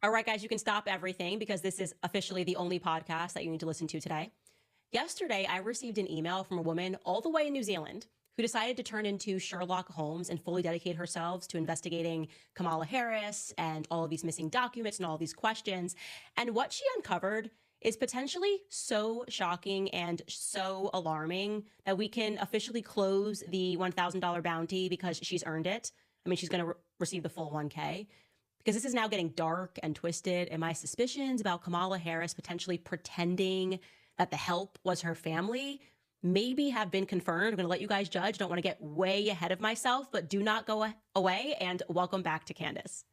All right, guys, you can stop everything because this is officially the only podcast that you need to listen to today. Yesterday, I received an email from a woman all the way in New Zealand who decided to turn into Sherlock Holmes and fully dedicate herself to investigating Kamala Harris and all of these missing documents and all of these questions. And what she uncovered is potentially so shocking and so alarming that we can officially close the $1,000 bounty because she's earned it. I mean, she's going to receive the full 1K. Because this is now getting dark and twisted, and my suspicions about Kamala Harris potentially pretending that the help was her family maybe have been confirmed. I'm going to let you guys judge. Don't want to get way ahead of myself, but do not go away, and welcome back to Candace.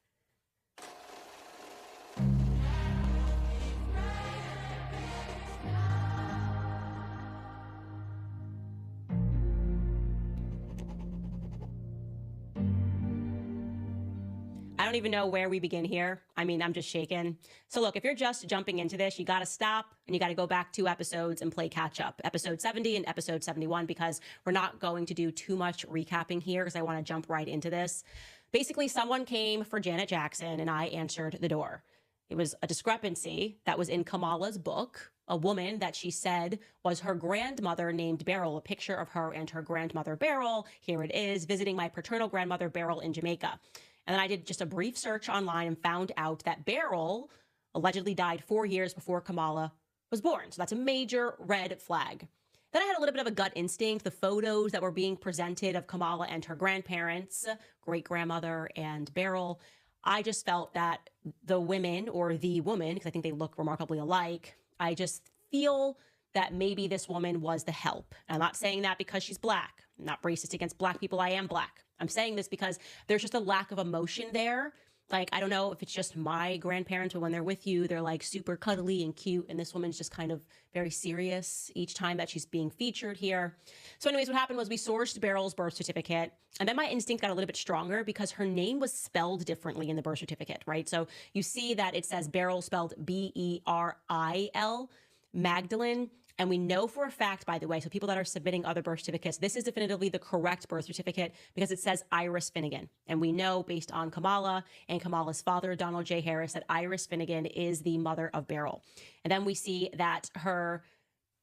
I don't even know where we begin here. I mean, I'm just shaken. So look, if you're just jumping into this, you got to stop and you got to go back 2 episodes and play catch up, episode 70 and episode 71, because we're not going to do too much recapping here because I want to jump right into this. Basically, someone came for Janet Jackson and I answered the door. It was a discrepancy that was in Kamala's book, a woman that she said was her grandmother named Beryl, a picture of her and her grandmother Beryl. Here it is, visiting my paternal grandmother Beryl in Jamaica. And then I did just a brief search online and found out that Beryl allegedly died 4 years before Kamala was born. So that's a major red flag. Then I had a little bit of a gut instinct. The photos that were being presented of Kamala and her grandparents, great-grandmother and Beryl, I just felt that the women, or the woman, because I think they look remarkably alike, I just feel that maybe this woman was the help. And I'm not saying that because she's Black. I'm not racist against Black people. I am Black. I'm saying this because there's just a lack of emotion there. Like, I don't know if it's just my grandparents, but when they're with you, they're like super cuddly and cute. And this woman's just kind of very serious each time that she's being featured here. So anyways, what happened was we sourced Beryl's birth certificate. And then my instinct got a little bit stronger because her name was spelled differently in the birth certificate, right? So you see that it says Beryl spelled B-E-R-I-L, Magdalene. And we know for a fact, by the way, so people that are submitting other birth certificates, this is definitively the correct birth certificate because it says Iris Finnegan. And we know based on Kamala and Kamala's father, Donald J. Harris, that Iris Finnegan is the mother of Beryl. And then we see that her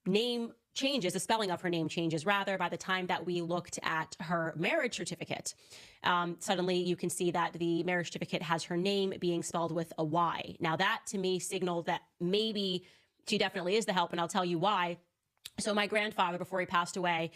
name changes, the spelling of her name changes, rather, by the time that we looked at her marriage certificate. Suddenly you can see that the marriage certificate has her name being spelled with a Y. Now that to me signaled that maybe she definitely is the help, and I'll tell you why. So my grandfather, before he passed away,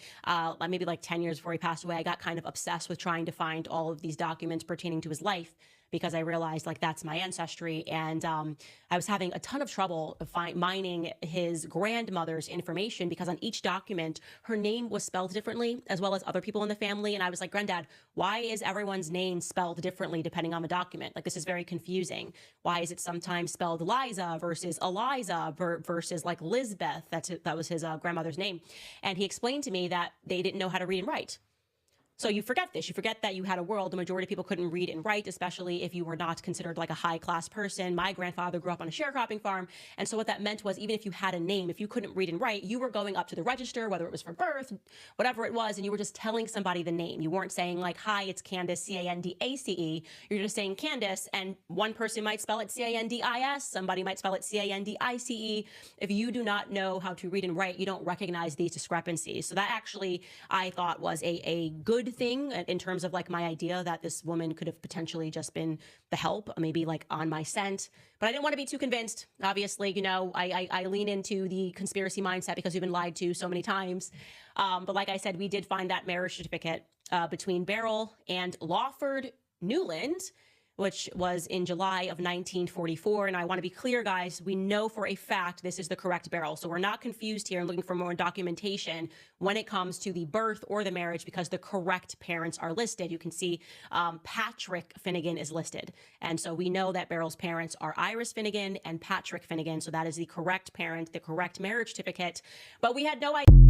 maybe like 10 years before he passed away, I got kind of obsessed with trying to find all of these documents pertaining to his life because I realized like that's my ancestry. And I was having a ton of trouble mining his grandmother's information because on each document, her name was spelled differently as well as other people in the family. And I was like, Granddad, why is everyone's name spelled differently depending on the document? Like, this is very confusing. Why is it sometimes spelled Liza versus Eliza versus like Lizbeth? That was his grandmother's name. And he explained to me that they didn't know how to read and write. So you forget this. You forget that you had a world the majority of people couldn't read and write, especially if you were not considered like a high-class person. My grandfather grew up on a sharecropping farm. And so what that meant was even if you had a name, if you couldn't read and write, you were going up to the register, whether it was for birth, whatever it was, and you were just telling somebody the name. You weren't saying like, hi, it's Candace, C-A-N-D-A-C-E. You're just saying Candace, and one person might spell it C-A-N-D-I-S. Somebody might spell it C-A-N-D-I-C-E. If you do not know how to read and write, you don't recognize these discrepancies. So that actually, I thought, was a good thing in terms of like my idea that this woman could have potentially just been the help, maybe like on my scent. But I didn't want to be too convinced. Obviously, you know, I lean into the conspiracy mindset because we've been lied to so many times. But like I said, we did find that marriage certificate between Beryl and Lawford Newland, which was in July of 1944. And I want to be clear, guys, we know for a fact this is the correct Beryl. So we're not confused here and looking for more documentation when it comes to the birth or the marriage because the correct parents are listed. You can see Patrick Finnegan is listed. And so we know that Beryl's parents are Iris Finnegan and Patrick Finnegan. So that is the correct parent, the correct marriage certificate. But we had no idea.